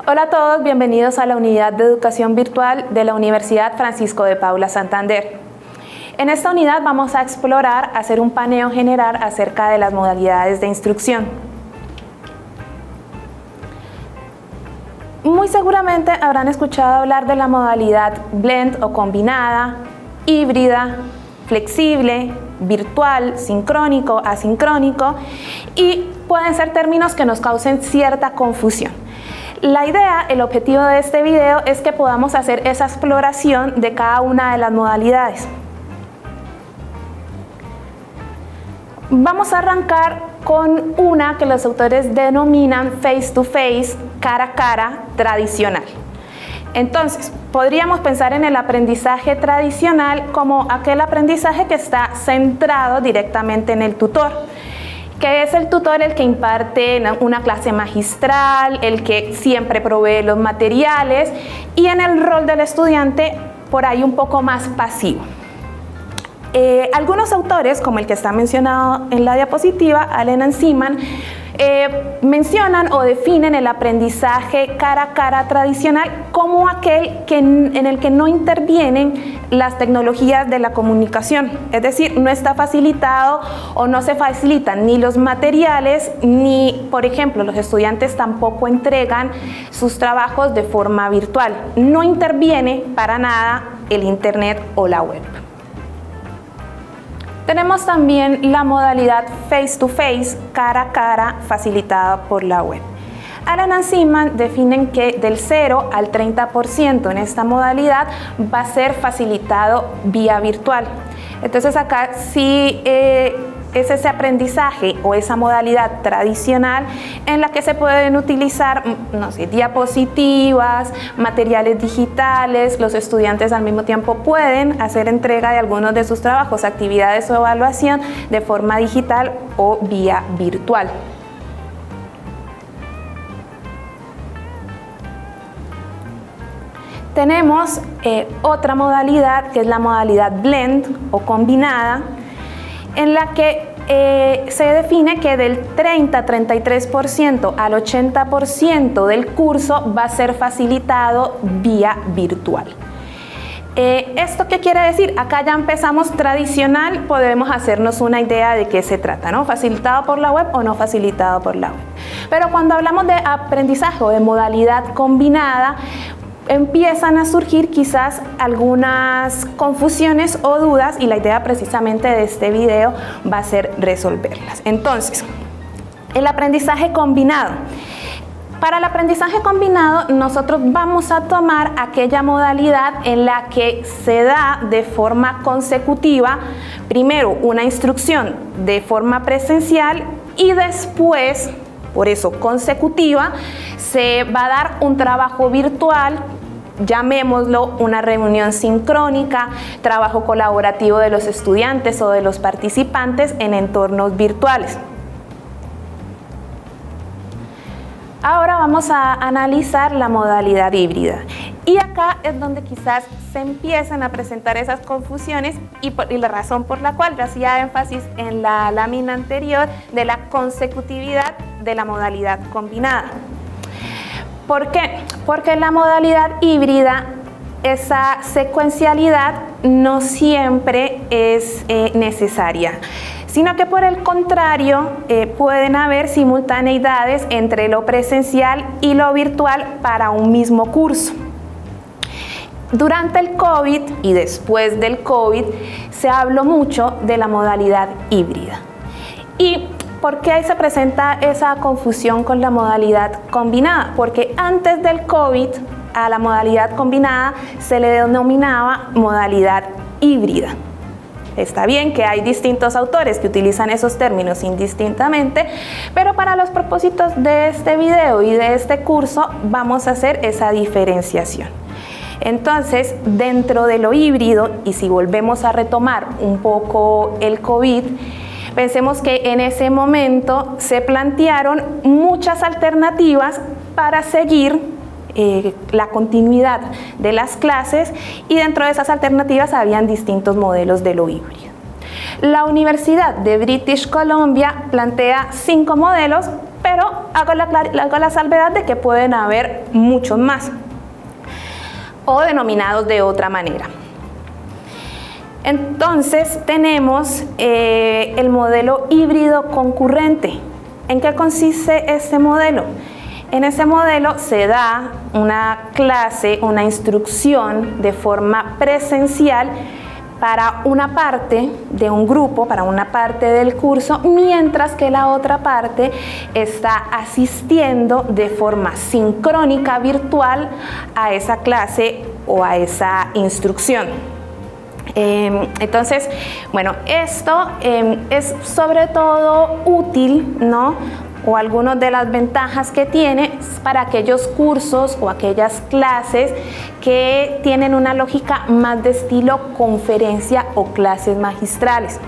Hola a todos, bienvenidos a la Unidad de Educación Virtual de la Universidad Francisco de Paula Santander. En esta unidad vamos a explorar, hacer un paneo general acerca de las modalidades de instrucción. Muy seguramente habrán escuchado hablar de la modalidad blend o combinada, híbrida, flexible, virtual, sincrónico, asincrónico, y pueden ser términos que nos causen cierta confusión. La idea, el objetivo de este video es que podamos hacer esa exploración de cada una de las modalidades. Vamos a arrancar con una que los autores denominan face-to-face, cara a cara, tradicional. Entonces, podríamos pensar en el aprendizaje tradicional como aquel aprendizaje que está centrado directamente en el tutor, que es el tutor el que imparte una clase magistral, el que siempre provee los materiales, y en el rol del estudiante por ahí un poco más pasivo. Algunos autores, como el que está mencionado en la diapositiva, Allen and Seaman, mencionan o definen el aprendizaje cara a cara tradicional como aquel en el que no intervienen las tecnologías de la comunicación, es decir, no está facilitado o no se facilitan ni los materiales ni, por ejemplo, los estudiantes tampoco entregan sus trabajos de forma virtual. No interviene para nada el internet o la web. Tenemos también la modalidad face-to-face, cara a cara, facilitada por la web. Allen and Seaman definen que del 0 al 30% en esta modalidad va a ser facilitado vía virtual. Entonces acá sí es ese aprendizaje o esa modalidad tradicional en la que se pueden utilizar, no sé, diapositivas, materiales digitales. Los estudiantes al mismo tiempo pueden hacer entrega de algunos de sus trabajos, actividades o evaluación de forma digital o vía virtual. Tenemos otra modalidad que es la modalidad blend o combinada, en la que se define que del 30-33% al 80% del curso va a ser facilitado vía virtual. ¿Esto qué quiere decir? Acá ya empezamos tradicional, podemos hacernos una idea de qué se trata, ¿no? ¿Facilitado por la web o no facilitado por la web? Pero cuando hablamos de aprendizaje o de modalidad combinada, empiezan a surgir quizás algunas confusiones o dudas, y la idea precisamente de este video va a ser resolverlas. Entonces, el aprendizaje combinado. Para el aprendizaje combinado, nosotros vamos a tomar aquella modalidad en la que se da de forma consecutiva, primero una instrucción de forma presencial y después, por eso consecutiva, se va a dar un trabajo virtual, llamémoslo una reunión sincrónica, trabajo colaborativo de los estudiantes o de los participantes en entornos virtuales. Ahora vamos a analizar la modalidad híbrida. Y acá es donde quizás se empiezan a presentar esas confusiones y la razón por la cual yo hacía énfasis en la lámina anterior de la consecutividad de la modalidad combinada. ¿Por qué? Porque en la modalidad híbrida esa secuencialidad no siempre es necesaria, sino que por el contrario pueden haber simultaneidades entre lo presencial y lo virtual para un mismo curso. Durante el COVID y después del COVID se habló mucho de la modalidad híbrida. ¿Y por qué se presenta esa confusión con la modalidad combinada? Porque antes del COVID a la modalidad combinada se le denominaba modalidad híbrida. Está bien que hay distintos autores que utilizan esos términos indistintamente, pero para los propósitos de este video y de este curso vamos a hacer esa diferenciación. Entonces, dentro de lo híbrido, y si volvemos a retomar un poco el COVID, pensemos que en ese momento se plantearon muchas alternativas para seguir la continuidad de las clases, y dentro de esas alternativas habían distintos modelos de lo híbrido. La Universidad de British Columbia plantea 5 modelos, pero hago la salvedad de que pueden haber muchos más, o denominados de otra manera. Entonces tenemos el modelo híbrido concurrente. ¿En qué consiste este modelo? En este modelo se da una clase, una instrucción de forma presencial para una parte de un grupo, para una parte del curso, mientras que la otra parte está asistiendo de forma sincrónica virtual a esa clase o a esa instrucción. Entonces, bueno, esto es sobre todo útil, ¿no? O algunas de las ventajas que tiene para aquellos cursos o aquellas clases que tienen una lógica más de estilo conferencia o clases magistrales.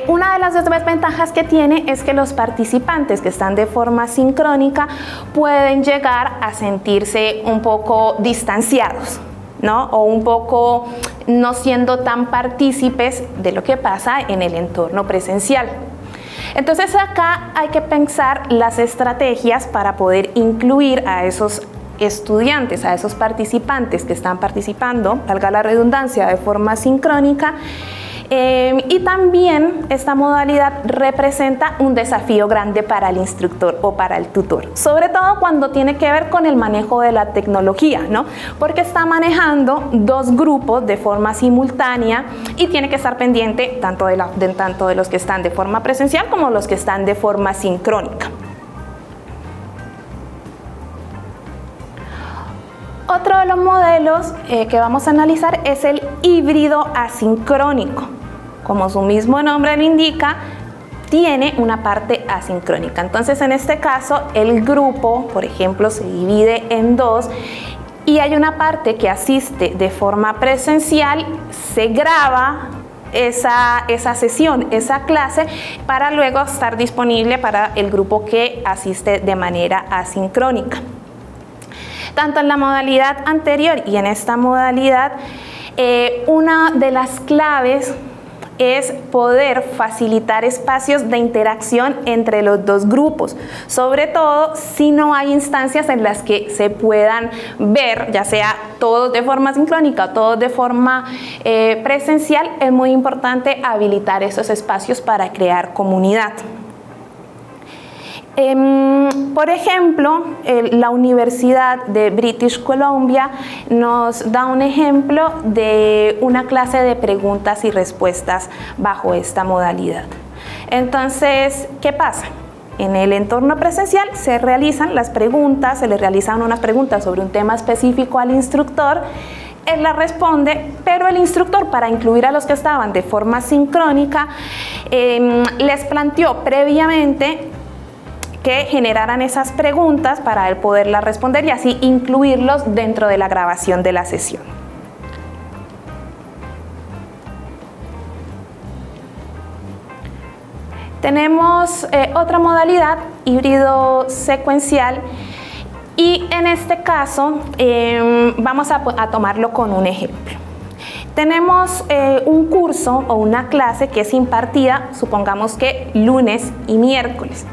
Una de las desventajas que tiene es que los participantes que están de forma sincrónica pueden llegar a sentirse un poco distanciados, ¿no? O un poco no siendo tan partícipes de lo que pasa en el entorno presencial. Entonces acá hay que pensar las estrategias para poder incluir a esos estudiantes, a esos participantes que están participando, valga la redundancia, de forma sincrónica. Y también esta modalidad representa un desafío grande para el instructor o para el tutor, sobre todo cuando tiene que ver con el manejo de la tecnología, ¿no? Porque está manejando dos grupos de forma simultánea y tiene que estar pendiente tanto de los que están de forma presencial como los que están de forma sincrónica. Otro de los modelos que vamos a analizar es el híbrido asincrónico. Como su mismo nombre lo indica, tiene una parte asincrónica. Entonces, en este caso, el grupo, por ejemplo, se divide en dos y hay una parte que asiste de forma presencial, se graba esa sesión, esa clase, para luego estar disponible para el grupo que asiste de manera asincrónica. Tanto en la modalidad anterior y en esta modalidad, una de las claves es poder facilitar espacios de interacción entre los dos grupos, sobre todo si no hay instancias en las que se puedan ver, ya sea todos de forma sincrónica o todos de forma presencial. Es muy importante habilitar esos espacios para crear comunidad. Por ejemplo, la Universidad de British Columbia nos da un ejemplo de una clase de preguntas y respuestas bajo esta modalidad. Entonces, ¿qué pasa? En el entorno presencial se realizan las preguntas, se le realizan unas preguntas sobre un tema específico al instructor. Él la responde, pero el instructor, para incluir a los que estaban de forma sincrónica, les planteó previamente que generaran esas preguntas para él poderlas responder y así incluirlos dentro de la grabación de la sesión. Tenemos otra modalidad, híbrido secuencial, y en este caso vamos a tomarlo con un ejemplo. Tenemos un curso o una clase que es impartida, supongamos que lunes y miércoles.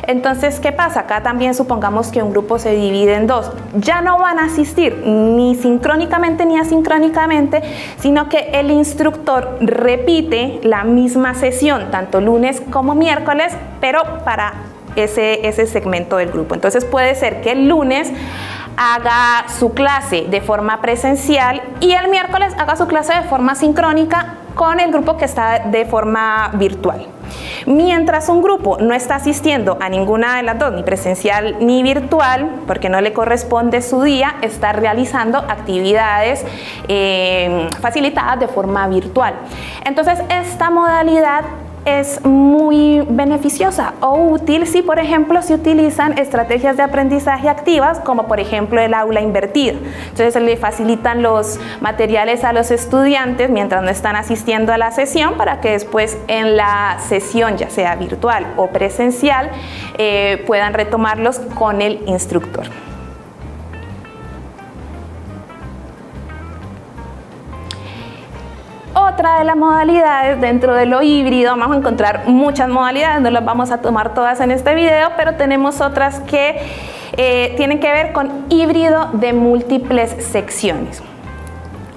Entonces, ¿qué pasa? Acá también supongamos que un grupo se divide en dos. Ya no van a asistir ni sincrónicamente ni asincrónicamente, sino que el instructor repite la misma sesión, tanto lunes como miércoles, pero para ese segmento del grupo. Entonces, puede ser que el lunes haga su clase de forma presencial y el miércoles haga su clase de forma sincrónica con el grupo que está de forma virtual. Mientras un grupo no está asistiendo a ninguna de las dos, ni presencial ni virtual, porque no le corresponde su día, está realizando actividades facilitadas de forma virtual. Entonces, esta modalidad es muy beneficiosa o útil si, por ejemplo, se utilizan estrategias de aprendizaje activas, como por ejemplo el aula invertida. Entonces se le facilitan los materiales a los estudiantes mientras no están asistiendo a la sesión, para que después en la sesión, ya sea virtual o presencial, puedan retomarlos con el instructor. otra de las modalidades dentro de lo híbrido. Vamos a encontrar muchas modalidades, no las vamos a tomar todas en este video, pero tenemos otras que tienen que ver con híbrido de múltiples secciones.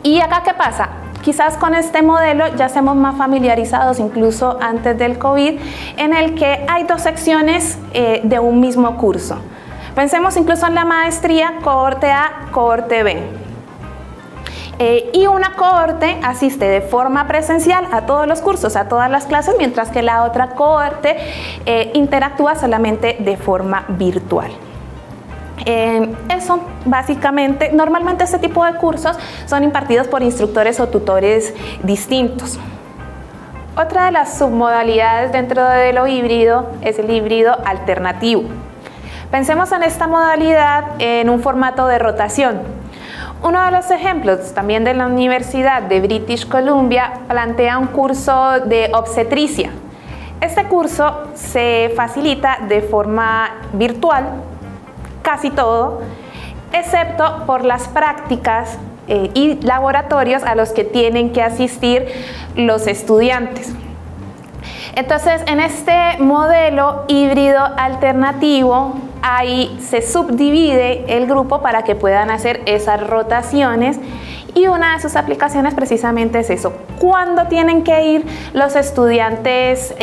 ¿Y acá qué pasa? Quizás con este modelo ya estemos más familiarizados, incluso antes del COVID, en el que hay dos secciones de un mismo curso. Pensemos incluso en la maestría, cohorte A, cohorte B. Y una cohorte asiste de forma presencial a todos los cursos, a todas las clases, mientras que la otra cohorte interactúa solamente de forma virtual. Eso básicamente, normalmente este tipo de cursos son impartidos por instructores o tutores distintos. Otra de las submodalidades dentro de lo híbrido es el híbrido alternativo. Pensemos en esta modalidad en un formato de rotación. Uno de los ejemplos también de la Universidad de British Columbia plantea un curso de obstetricia. Este curso se facilita de forma virtual, casi todo, excepto por las prácticas y laboratorios a los que tienen que asistir los estudiantes. Entonces, en este modelo híbrido alternativo, ahí se subdivide el grupo para que puedan hacer esas rotaciones, y una de sus aplicaciones precisamente es eso. ¿Cuándo tienen que ir los estudiantes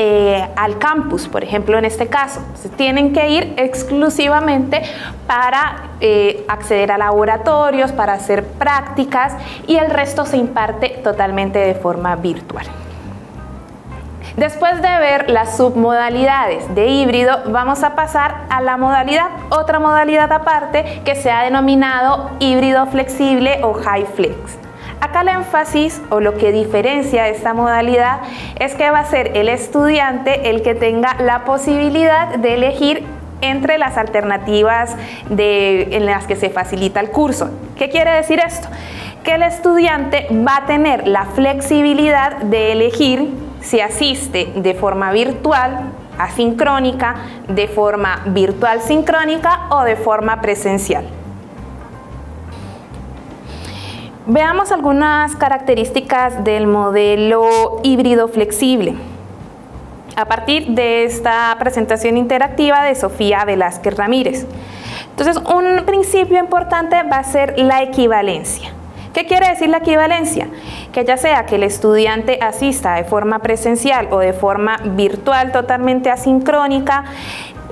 al campus? Por ejemplo, en este caso, tienen que ir exclusivamente para acceder a laboratorios, para hacer prácticas, y el resto se imparte totalmente de forma virtual. Después de ver las submodalidades de híbrido, vamos a pasar a la modalidad, otra modalidad aparte que se ha denominado híbrido flexible o high flex. Acá el énfasis o lo que diferencia esta modalidad es que va a ser el estudiante el que tenga la posibilidad de elegir entre las alternativas en las que se facilita el curso. ¿Qué quiere decir esto? Que el estudiante va a tener la flexibilidad de elegir si asiste de forma virtual, asincrónica, de forma virtual sincrónica o de forma presencial. Veamos algunas características del modelo híbrido flexible a partir de esta presentación interactiva de Sofía Velázquez Ramírez. Entonces, un principio importante va a ser la equivalencia. ¿Qué quiere decir la equivalencia? Que ya sea que el estudiante asista de forma presencial o de forma virtual totalmente asincrónica,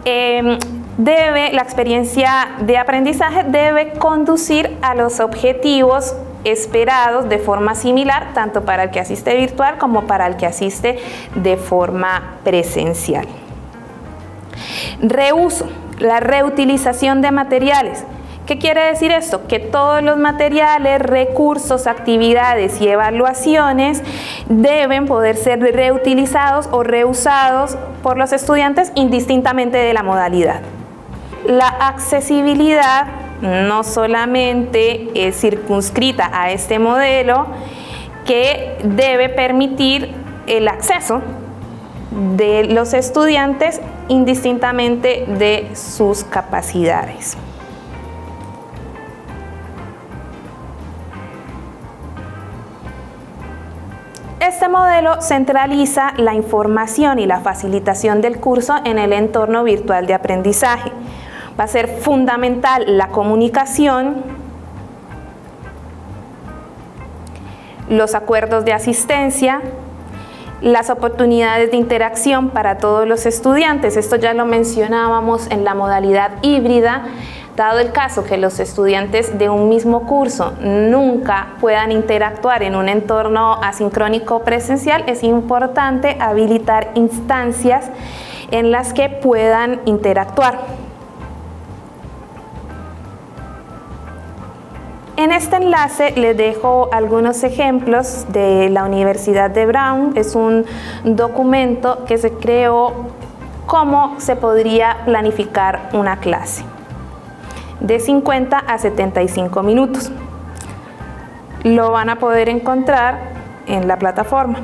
la experiencia de aprendizaje debe conducir a los objetivos esperados de forma similar, tanto para el que asiste virtual como para el que asiste de forma presencial. Reuso, la reutilización de materiales. ¿Qué quiere decir esto? Que todos los materiales, recursos, actividades y evaluaciones deben poder ser reutilizados o reusados por los estudiantes indistintamente de la modalidad. La accesibilidad no solamente es circunscrita a este modelo, que debe permitir el acceso de los estudiantes indistintamente de sus capacidades. Este modelo centraliza la información y la facilitación del curso en el entorno virtual de aprendizaje. Va a ser fundamental la comunicación, los acuerdos de asistencia, las oportunidades de interacción para todos los estudiantes. Esto ya lo mencionábamos en la modalidad híbrida. Dado el caso que los estudiantes de un mismo curso nunca puedan interactuar en un entorno asincrónico presencial, es importante habilitar instancias en las que puedan interactuar. En este enlace les dejo algunos ejemplos de la Universidad de Brown. Es un documento que se creó cómo se podría planificar una clase de 50 a 75 minutos. Lo van a poder encontrar en la plataforma.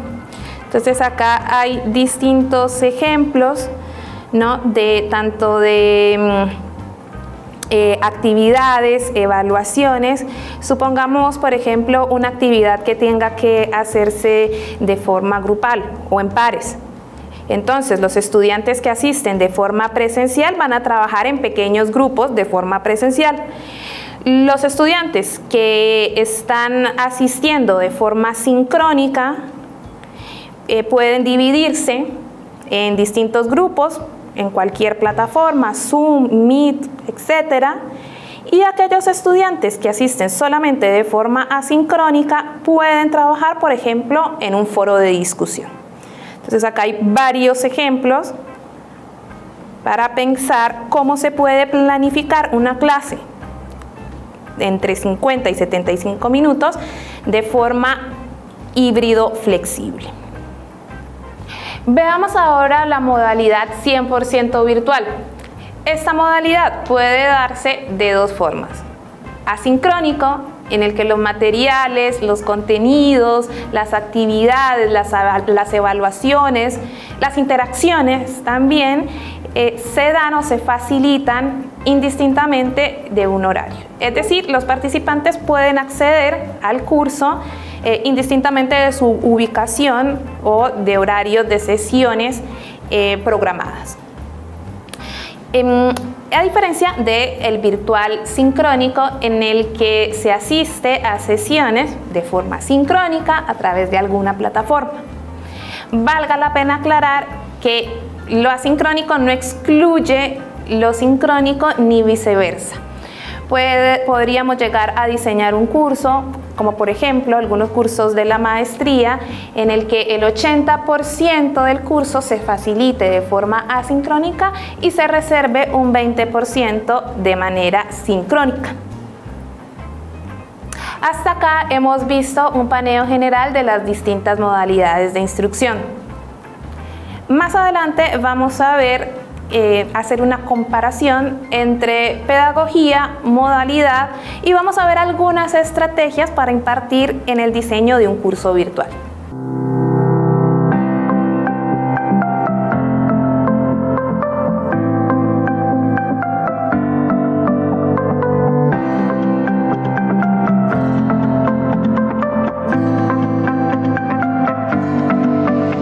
Entonces acá hay distintos ejemplos, ¿no? Tanto de actividades, evaluaciones. Supongamos, por ejemplo, una actividad que tenga que hacerse de forma grupal o en pares. Entonces, los estudiantes que asisten de forma presencial van a trabajar en pequeños grupos de forma presencial. Los estudiantes que están asistiendo de forma sincrónica pueden dividirse en distintos grupos, en cualquier plataforma, Zoom, Meet, etc. Y aquellos estudiantes que asisten solamente de forma asincrónica pueden trabajar, por ejemplo, en un foro de discusión. Entonces acá hay varios ejemplos para pensar cómo se puede planificar una clase entre 50 y 75 minutos de forma híbrido flexible. Veamos ahora la modalidad 100% virtual. Esta modalidad puede darse de dos formas. Asincrónico, en el que los materiales, los contenidos, las actividades, las evaluaciones, las interacciones también se dan o se facilitan indistintamente de un horario. Es decir, los participantes pueden acceder al curso indistintamente de su ubicación o de horarios de sesiones programadas. A diferencia del virtual sincrónico, en el que se asiste a sesiones de forma sincrónica a través de alguna plataforma. Valga la pena aclarar que lo asincrónico no excluye lo sincrónico ni viceversa. Podríamos llegar a diseñar un curso, como por ejemplo algunos cursos de la maestría, en el que el 80% del curso se facilite de forma asincrónica y se reserve un 20% de manera sincrónica. Hasta acá hemos visto un paneo general de las distintas modalidades de instrucción. Más adelante vamos a ver hacer una comparación entre pedagogía, modalidad y vamos a ver algunas estrategias para impartir en el diseño de un curso virtual.